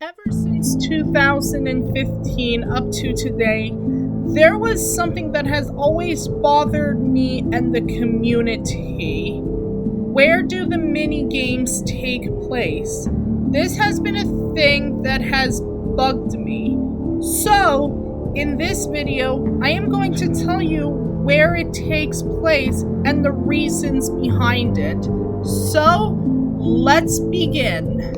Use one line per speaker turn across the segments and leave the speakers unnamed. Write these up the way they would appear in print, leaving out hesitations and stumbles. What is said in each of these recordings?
Ever since 2015 up to today, there was something that has always bothered me and the community. Where do the mini games take place? This has been a thing that has bugged me. So, in this video, I am going to tell you where it takes place and the reasons behind it. So, let's begin.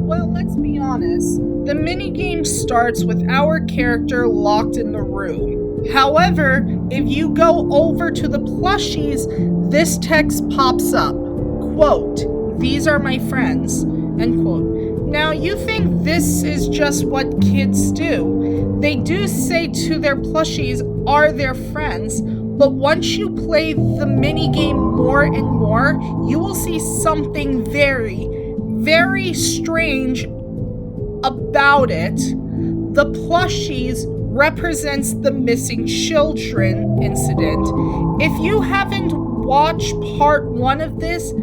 Well, let's be honest. The minigame starts with our character locked in the room. However, if you go over to the plushies, this text pops up. Quote, "These are my friends." End quote. Now, you think this is just what kids do. They do say to their plushies, are their friends, but once you play the minigame more and more, you will see something very strange about it. The plushies represents the missing children incident. If you haven't watched part 1 of this,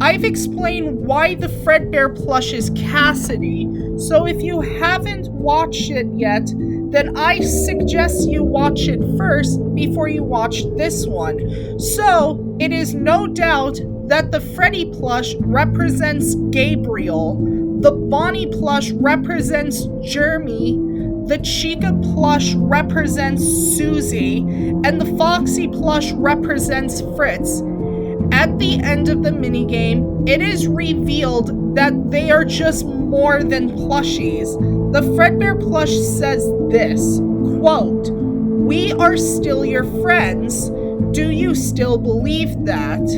I've explained why the Fredbear plush is Cassidy. So if you haven't watched it yet, then I suggest you watch it first before you watch this one. So it is no doubt that the Freddy plush represents Gabriel, the Bonnie plush represents Jeremy, the Chica plush represents Susie, and the Foxy plush represents Fritz. At the end of the minigame, it is revealed that they are just more than plushies. The Fredbear plush says this, quote, "We are still your friends. Do you still believe that?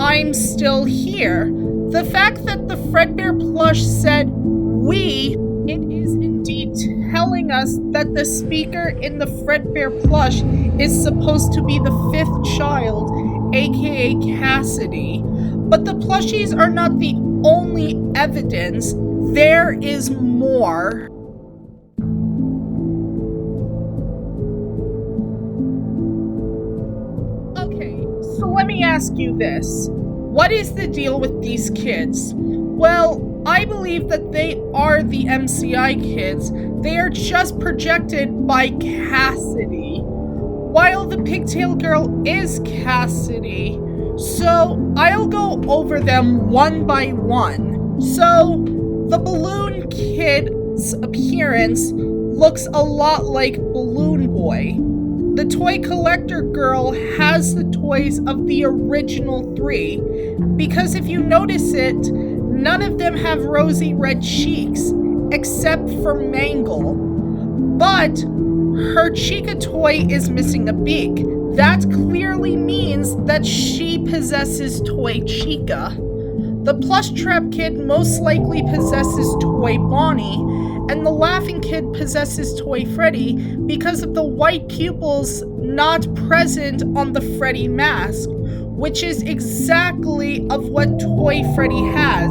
I'm still here." The fact that the Fredbear plush said "we," it is indeed telling us that the speaker in the Fredbear plush is supposed to be the 5th child, aka Cassidy. But the plushies are not the only evidence. There is more. Okay, so let me ask you this. What is the deal with these kids? Well, I believe that they are the MCI kids. They are just projected by Cassidy, while the pigtail girl is Cassidy. So I'll go over them one by one. So the balloon kid's appearance looks a lot like Balloon Boy. The toy collector girl has the toys of the original 3, because if you notice it, none of them have rosy red cheeks, except for Mangle. But her Chica toy is missing a beak. That clearly means that she possesses toy Chica. The plush trap kid most likely possesses toy Bonnie, and the laughing kid possesses toy Freddy because of the white pupils not present on the Freddy mask, which is exactly of what toy Freddy has.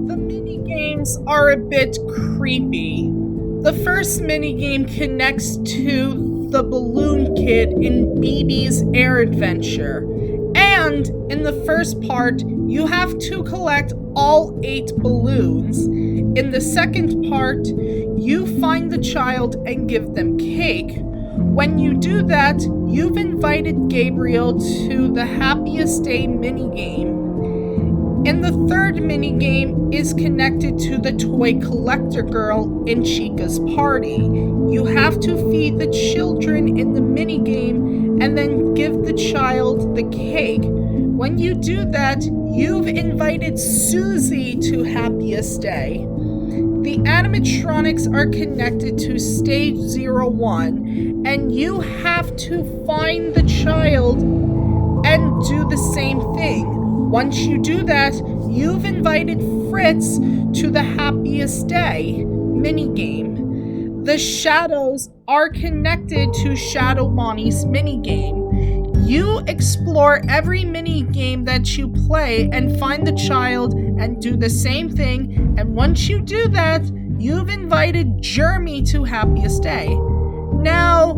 The minigames are a bit creepy. The first minigame connects to the balloon kid in BB's Air Adventure. And in the first part, you have to collect all 8 balloons. In the second part, you find the child and give them cake. When you do that, you've invited Gabriel to the Happiest Day minigame. And the third minigame is connected to the toy collector girl in Chica's party. You have to feed the children in the minigame and then give the child the cake. When you do that, you've invited Susie to Happiest Day. The animatronics are connected to stage 01, and you have to find the child and do the same thing. Once you do that, you've invited Fritz to the Happiest Day minigame. The shadows are connected to Shadow Bonnie's minigame. You explore every minigame that you play and find the child and do the same thing, and once you do that, you've invited Jeremy to Happiest Day. Now,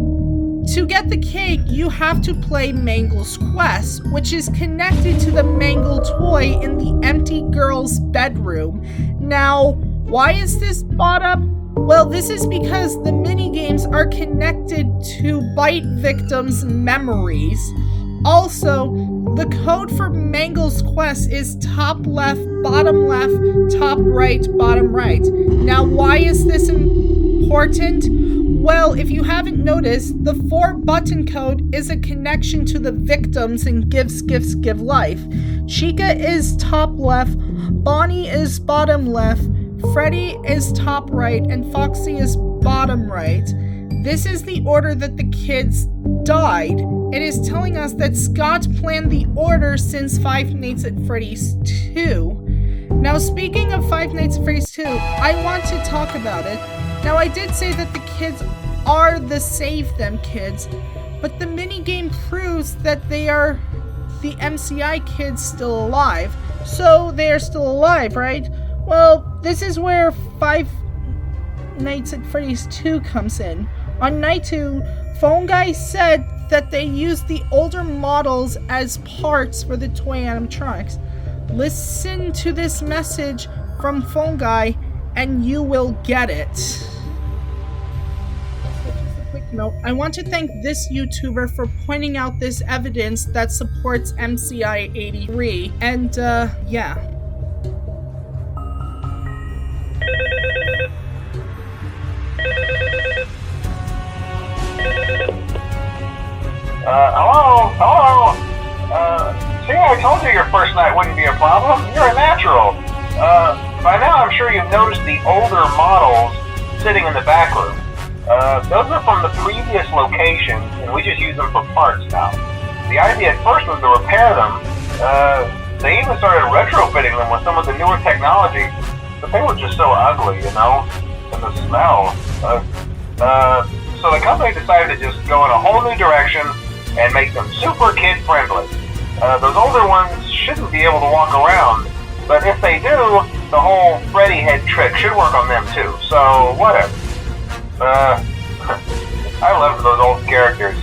To get the cake, you have to play Mangle's quest, which is connected to the Mangle toy in the empty girl's bedroom. Now, why is this brought up? Well, this is because the minigames are connected to bite victims' memories. Also, the code for Mangle's quest is top left, top right, bottom right. Now, why is this important? Well, if you haven't noticed, the 4-button code is a connection to the victims in Gifts, Gifts, Give Life. Chica is top left, Bonnie is bottom left, Freddy is top right, and Foxy is bottom right. This is the order that the kids died. It is telling us that Scott planned the order since Five Nights at Freddy's 2. Now, speaking of Five Nights at Freddy's 2, I want to talk about it. Now, I did say that the kids are the Save Them kids, but the minigame proves that they are the MCI kids still alive. So, they are still alive, right? Well, this is where Five Nights at Freddy's 2 comes in. On night 2, Phone Guy said that they used the older models as parts for the toy animatronics. Listen to this message from Phone Guy and you will get it. So just a quick note, I want to thank this YouTuber for pointing out this evidence that supports MCI 83. And yeah.
Hello? See, I told you your first night wouldn't be a problem. You're a natural. By now I'm sure you've noticed the older models sitting in the back room. Those are from the previous location, and we just use them for parts now. The idea at first was to repair them. They even started retrofitting them with some of the newer technology, but they were just so ugly, you know? And the smell. So the company decided to just go in a whole new direction and make them super kid-friendly. Those older ones shouldn't be able to walk around, but if they do, the whole Freddy head trick should work on them too, so whatever. I loved those old characters.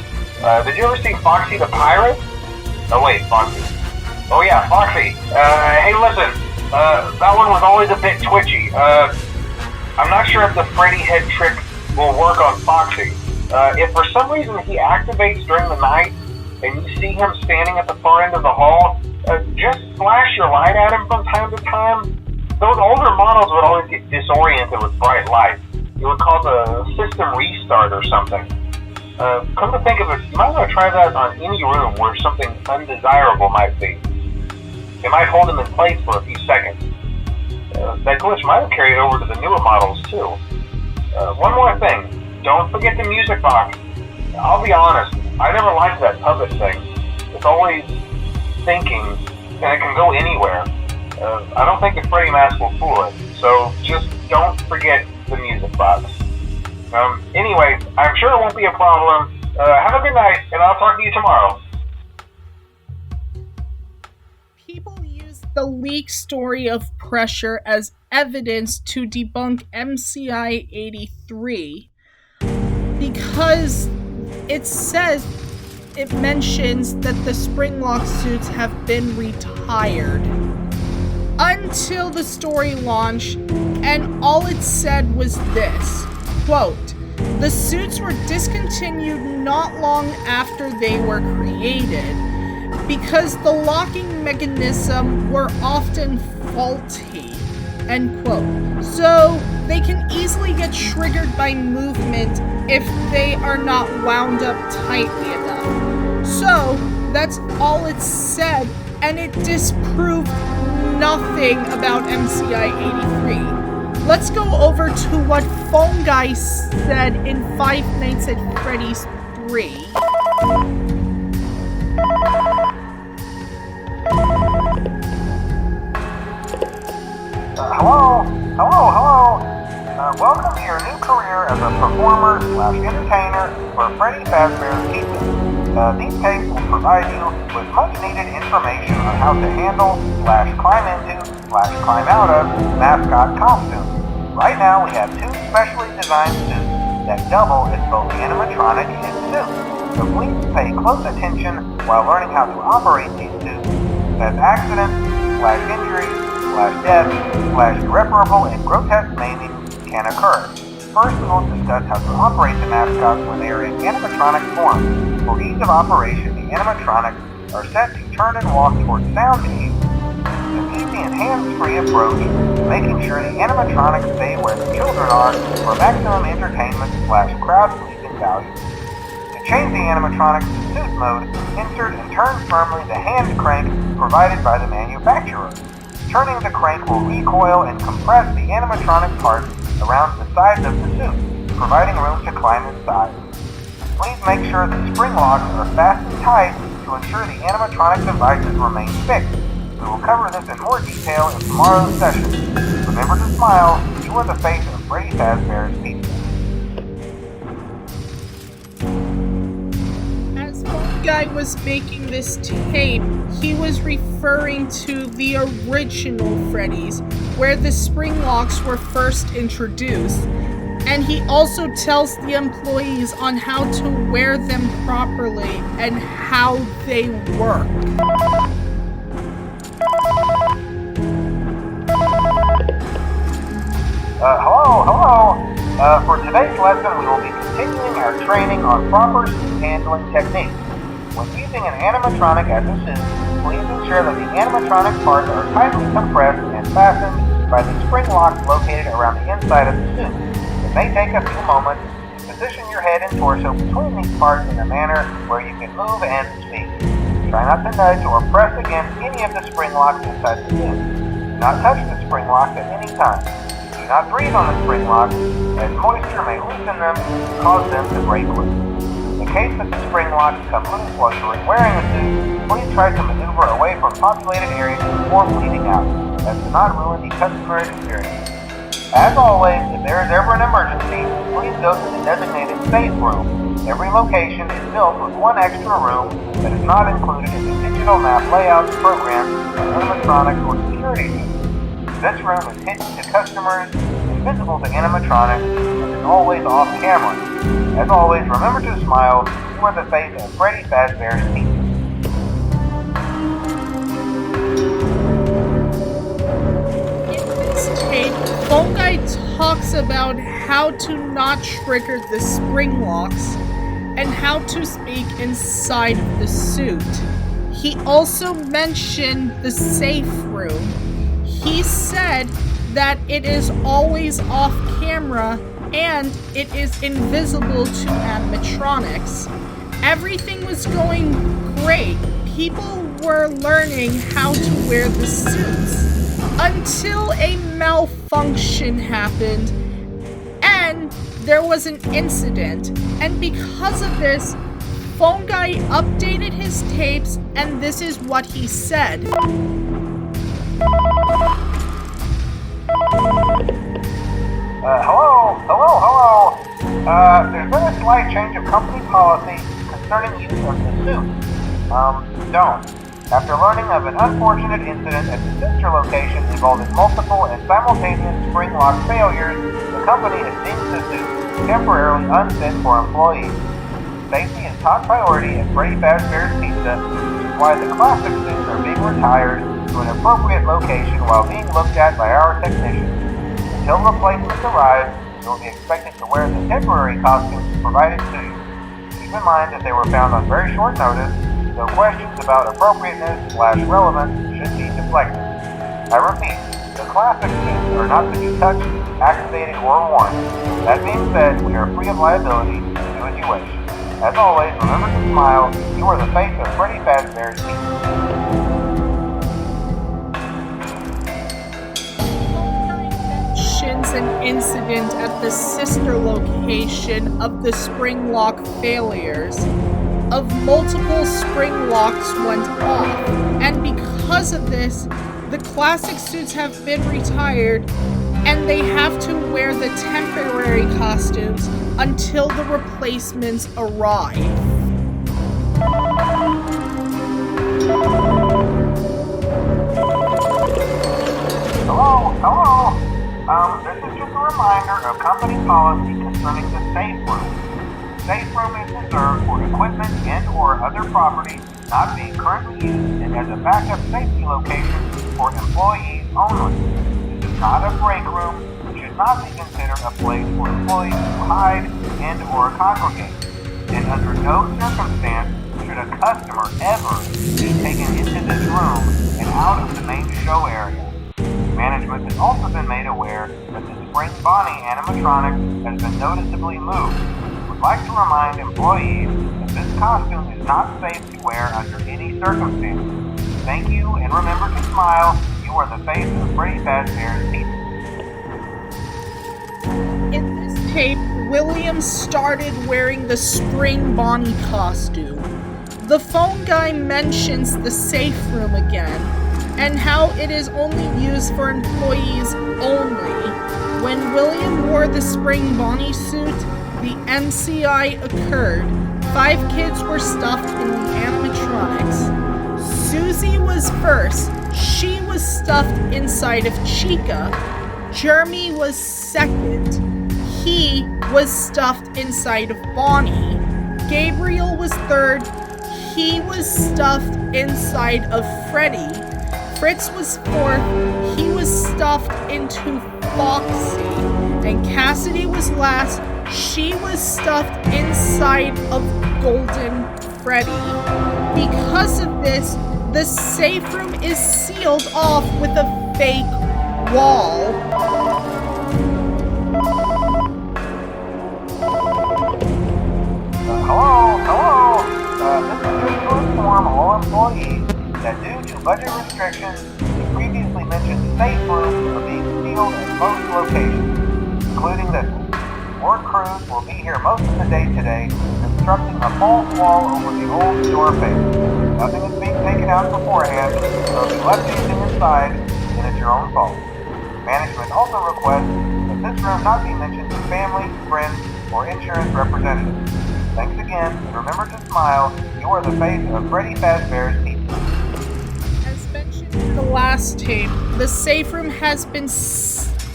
Did you ever see Foxy the Pirate? Oh wait, Foxy. Oh yeah, Foxy. Hey listen, that one was always a bit twitchy. I'm not sure if the Freddy head trick will work on Foxy. If for some reason he activates during the night and you see him standing at the far end of the hall, just flash your light at him from time to time. Those older models would always get disoriented with bright light. It would cause a system restart or something. Come to think of it, you might want to try that on any room where something undesirable might be. It might hold him in place for a few seconds. That glitch might have carried over to the newer models too. One more thing. Don't forget the music box. I'll be honest, I never liked that puppet thing. It's always thinking, and it can go anywhere. I don't think the Freddy mask will fool it, so just don't forget the music box. Anyway, I'm sure it won't be a problem. Have a good night, and I'll talk to you tomorrow.
People use the leak story of Pressure as evidence to debunk MCI 83 because it mentions that the springlock suits have been retired until the story launched, and all it said was this, quote, "The suits were discontinued not long after they were created because the locking mechanism were often faulty," end quote. So they can easily get triggered by movement if they are not wound up tightly enough. So that's all it said, and it disproved nothing about MCI 83. Let's go over to what Phone Guy said in Five Nights at Freddy's 3.
Hello. Welcome to your new career as a performer/entertainer for Freddy Fazbear's Pizza. These tapes will provide you with much needed information on how to handle/climb into/climb out of mascot costumes. Right now we have two specially designed suits that double as both animatronic and suit. So please pay close attention while learning how to operate these suits, as accidents, injuries, death, irreparable and grotesque maiming can occur. First, we will discuss how to operate the mascots when they are in animatronic form. For ease of operation, the animatronics are set to turn and walk towards sound cues. An easy and hands-free approach, making sure the animatronics stay where the children are for maximum entertainment crowd-pleasing value. To change the animatronics to suit mode, insert and turn firmly the hand crank provided by the manufacturer. Turning the crank will recoil and compress the animatronic parts around the sides of the suit, providing room to climb inside. Please make sure the spring locks are fastened tight to ensure the animatronic devices remain fixed. We will cover this in more detail in tomorrow's session. Remember to smile. You are the face of Freddy Fazbear's Pizza.
As one guy was making this tape, he was referring to the original Freddy's, where the spring locks were first introduced. And he also tells the employees on how to wear them properly and how they work.
Hello. For today's lesson, we will be continuing our training on proper suit handling techniques. When using an animatronic as a suit, please ensure that the animatronic parts are tightly compressed and fastened by the spring locks located around the inside of the suit. It may take a few moments to position your head and torso between these parts in a manner where you can move and speak. Try not to nudge or press against any of the spring locks inside the suit. Do not touch the spring locks at any time. Do not breathe on the spring locks, as moisture may loosen them and cause them to break loose. In case that the spring locks come loose while you are wearing a suit, please try to maneuver away from populated areas before bleeding out, as to not ruin the customer experience. As always, if there is ever an emergency, please go to the designated safe room. Every location is built with one extra room that is not included in the digital map layouts program for animatronics or security units. This room is hidden to customers, invisible to animatronics, and is always off camera. As always, remember to smile. You are the face of Freddy Fazbear's Pizza.
Phone Guy talks about how to not trigger the spring locks and how to speak inside of the suit. He also mentioned the safe room. He said that it is always off camera and it is invisible to animatronics. Everything was going great. People were learning how to wear the suits. Until a malfunction happened, and there was an incident, and because of this, Phone Guy updated his tapes, and this is what he said.
Hello. There's been a slight change of company policy concerning use of the suit. Don't. After learning of an unfortunate incident at the sister location involving multiple and simultaneous spring lock failures, the company has deemed the suit temporarily unfit for employees. Safety is top priority at Freddy Fazbear's Pizza, which is why the classic suits are being retired to an appropriate location while being looked at by our technicians. Until replacements arrive, you will be expected to wear the temporary costumes provided to you. Keep in mind that they were found on very short notice, so questions about appropriateness/relevance should be deflected. I repeat, the classic suits are not to be touched, activated, or worn. That being said, we are free of liability. Do as you wish. As always, remember to smile. You are the face of Freddy Fazbear's Pizza.
An incident at the sister location of the spring lock failures. Of multiple spring locks went off, and because of this, the classic suits have been retired, and they have to wear the temporary costumes until the replacements arrive.
Hello. This is just a reminder of company policy concerning the safe room. The safe room is reserved for equipment other property not being currently used and as a backup safety location for employees only. This is not a break room and should not be considered a place for employees to hide and or congregate. And under no circumstance should a customer ever be taken into this room and out of the main show area. Management has also been made aware that the Spring Bonnie animatronic has been noticeably moved. Would like to remind employees that this costume is not safe to wear under any circumstances. Thank you, and remember to smile. You are the face of Freddy Fazbear's Pizza.
In this tape, William started wearing the Spring Bonnie costume. The phone guy mentions the safe room again, and how it is only used for employees only. When William wore the Spring Bonnie suit, the MCI occurred. 5 kids were stuffed in the animatronics. Susie was first. She was stuffed inside of Chica. Jeremy was second. He was stuffed inside of Bonnie. Gabriel was third. He was stuffed inside of Freddy. Fritz was fourth. He was stuffed into Foxy. And Cassidy was last. She was stuffed inside of Golden Freddy. Because of this, the safe room is sealed off with a fake wall.
Hello. This is just to inform all employees that due to budget restrictions, the previously mentioned safe rooms are being sealed at most locations, including this one. More crews will be here most of the day today, constructing a false wall over the old door face. Nothing is being taken out beforehand, so if you left anything inside, then it's your own fault. Management also requests that this room not be mentioned to family, friends, or insurance representatives. Thanks again, and remember to smile. You are the face of Freddy Fazbear's Pizza.
As mentioned in the last tape, the safe room has been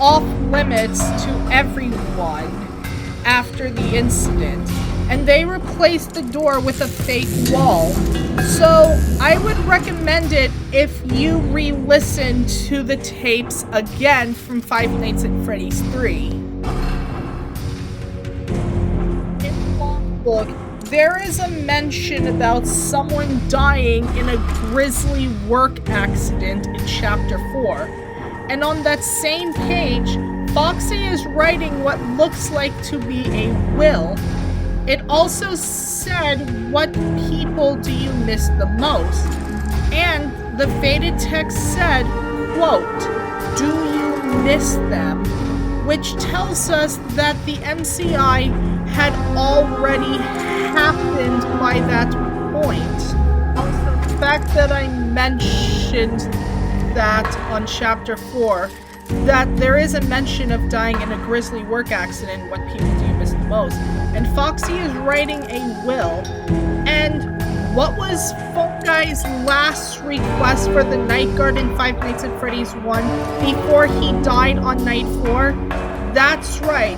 off limits to everyone after the incident, and they replaced the door with a fake wall. So I would recommend it if you re-listen to the tapes again from Five Nights at Freddy's 3. Logbook, there is a mention about someone dying in a grisly work accident in Chapter 4. And on that same page, Foxy is writing what looks like to be a will. It also said, "What people do you miss the most?" And the faded text said, quote, "Do you miss them?" Which tells us that the MCI had already happened by that point. Also, the fact that I mentioned that on Chapter 4, that there is a mention of dying in a grisly work accident, what people do you miss the most? And Foxy is writing a will. And what was Phone Guy's last request for the night guard in Five Nights at Freddy's 1 before he died on night 4? That's right.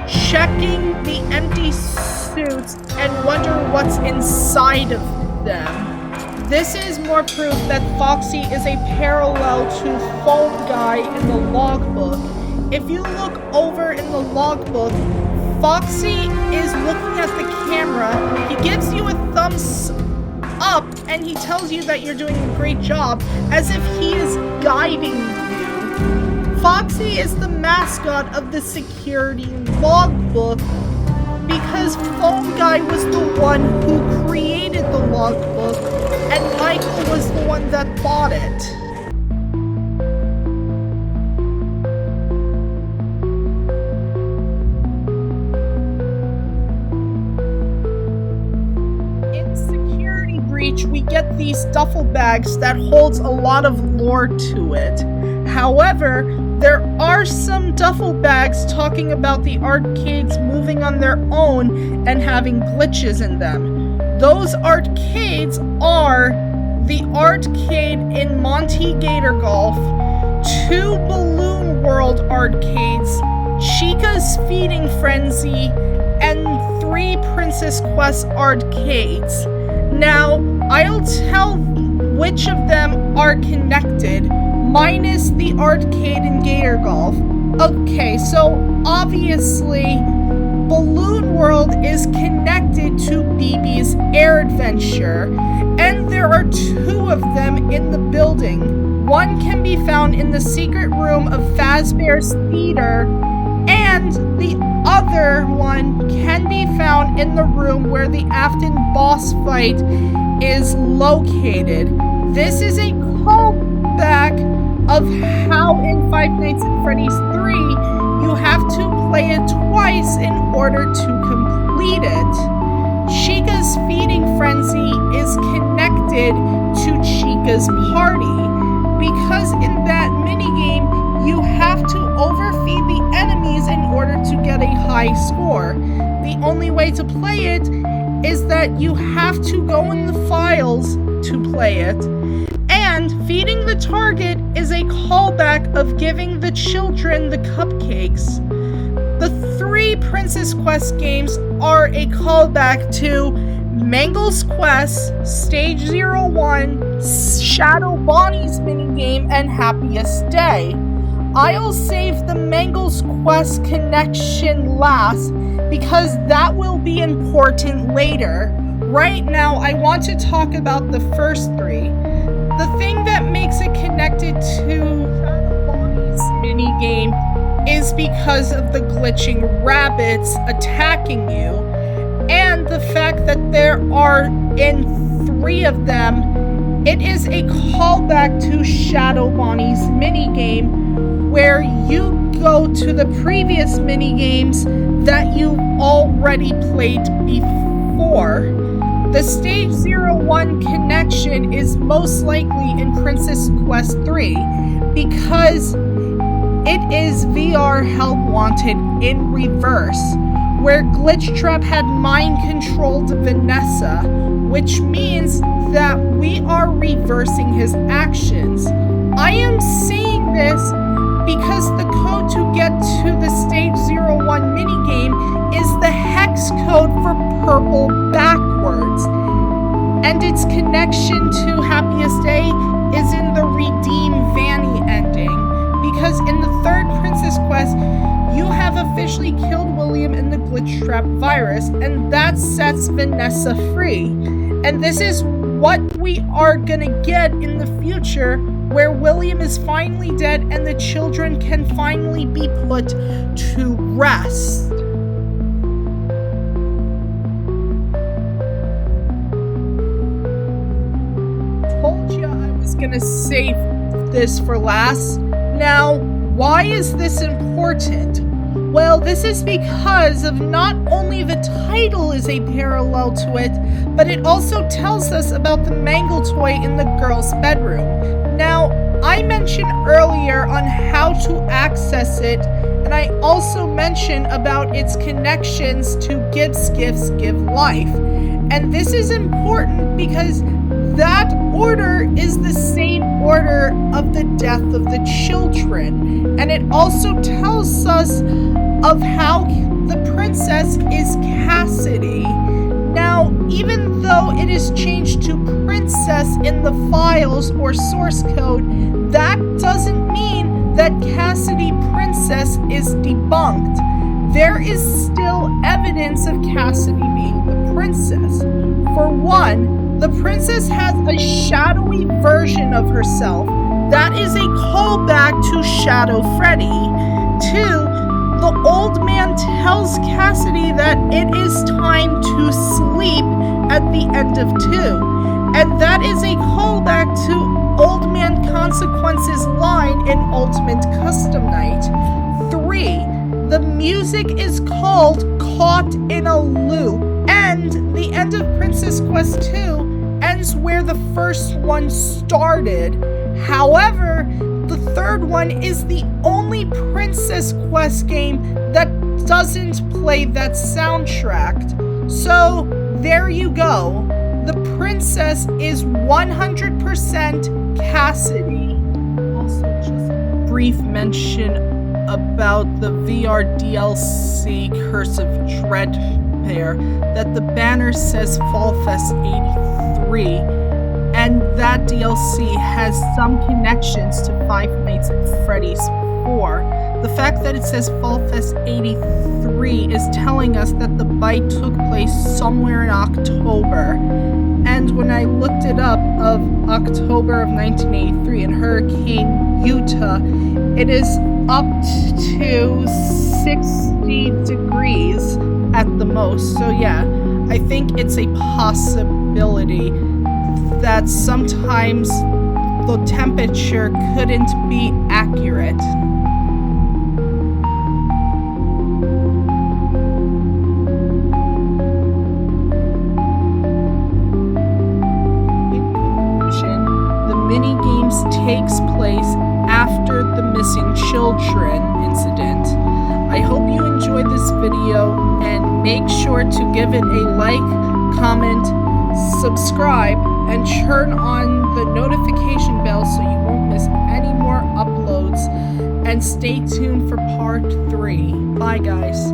Checking the empty suits and wonder what's inside of them. This is more proof that Foxy is a parallel to Phone Guy in the logbook. If you look over in the logbook, Foxy is looking at the camera. He gives you a thumbs up and he tells you that you're doing a great job, as if he is guiding you. Foxy is the mascot of the security logbook because Phone Guy was the one who created the logbook and Michael was the one that bought it. In Security Breach, we get these duffel bags that holds a lot of lore to it. However, there are some duffel bags talking about the arcades moving on their own and having glitches in them. Those arcades are the arcade in Monty Gator Golf, 2 Balloon World arcades, Chica's Feeding Frenzy, and 3 Princess Quest arcades. Now, I'll tell which of them are connected, minus the arcade and Gator Golf. Okay, so obviously, Balloon World is connected to BB's Air Adventure, and there are 2 of them in the building. One can be found in the secret room of Fazbear's Theater, and the other one can be found in the room where the Afton boss fight is located. This is a callback of how in Five Nights at Freddy's 3, you have to play it twice in order to complete it. Chica's feeding frenzy is connected to Chica's party, because in that minigame, you have to overfeed the enemies in order to get a high score. The only way to play it is that you have to go in the files to play it. And feeding the target is a callback of giving the children the cupcakes. The 3 Princess Quest games are a callback to Mangle's Quest, Stage 01, Shadow Bonnie's minigame, and Happiest Day. I'll save the Mangle's Quest connection last because that will be important later. Right now, I want to talk about the first 3. The thing that makes it connected to Shadow Bonnie's minigame is because of the glitching rabbits attacking you, and the fact that there are in 3 of them. It is a callback to Shadow Bonnie's minigame, where you go to the previous minigames that you've already played before. The Stage 01 connection is most likely in Princess Quest 3 because it is VR Help Wanted in reverse, where Glitchtrap had mind-controlled Vanessa, which means that we are reversing his actions. I am saying this because the code to get to the Stage 01 minigame is the hex code for purple backwards, and its connection to Happiest Day is in the Redeem Vanny ending, because in the 3rd Princess Quest, you have officially killed William in the Glitchtrap virus, and that sets Vanessa free. And this is what we are gonna get in the future, where William is finally dead and the children can finally be put to rest. Told you I was gonna save this for last. Now, why is this important? Well, this is because of not only the title is a parallel to it, but it also tells us about the Mangle toy in the girl's bedroom. Now, I mentioned earlier on how to access it, and I also mentioned about its connections to Gibbs Gifts Give Life. And this is important because that order is the same order of the death of the children. And it also tells us of how the princess is Cassidy. Now, even though it is changed to princess in the files or source code, that doesn't mean that Cassidy Princess is debunked. There is still evidence of Cassidy being the princess. For one, the princess has a shadowy version of herself. That is a callback to Shadow Freddy. 2, the old man tells Cassidy that it is time to sleep at the end of 2. And that is a callback to Old Man Consequence's line in Ultimate Custom Night. 3, the music is called Caught in a Loop. And the end of Princess Quest 2 ends where the first one started. However, the 3rd one is the only Princess Quest game that doesn't play that soundtrack. So, there you go. The princess is 100% Cassidy. Also, just a brief mention about the VR DLC Curse of Dread pair, that the banner says Fall Fest 83. 3, and that DLC has some connections to Five Nights at Freddy's 4. The fact that it says Fall Fest 83 is telling us that the bite took place somewhere in October. And when I looked it up of October of 1983 in Hurricane Utah, it is up to 60 degrees at the most. So yeah, I think it's a possibility that sometimes the temperature couldn't be accurate. Minigames takes place after the missing children incident. I hope you enjoyed this video, and make sure to give it a like, comment, subscribe, and turn on the notification bell so you won't miss any more uploads, and stay tuned for part 3. Bye guys.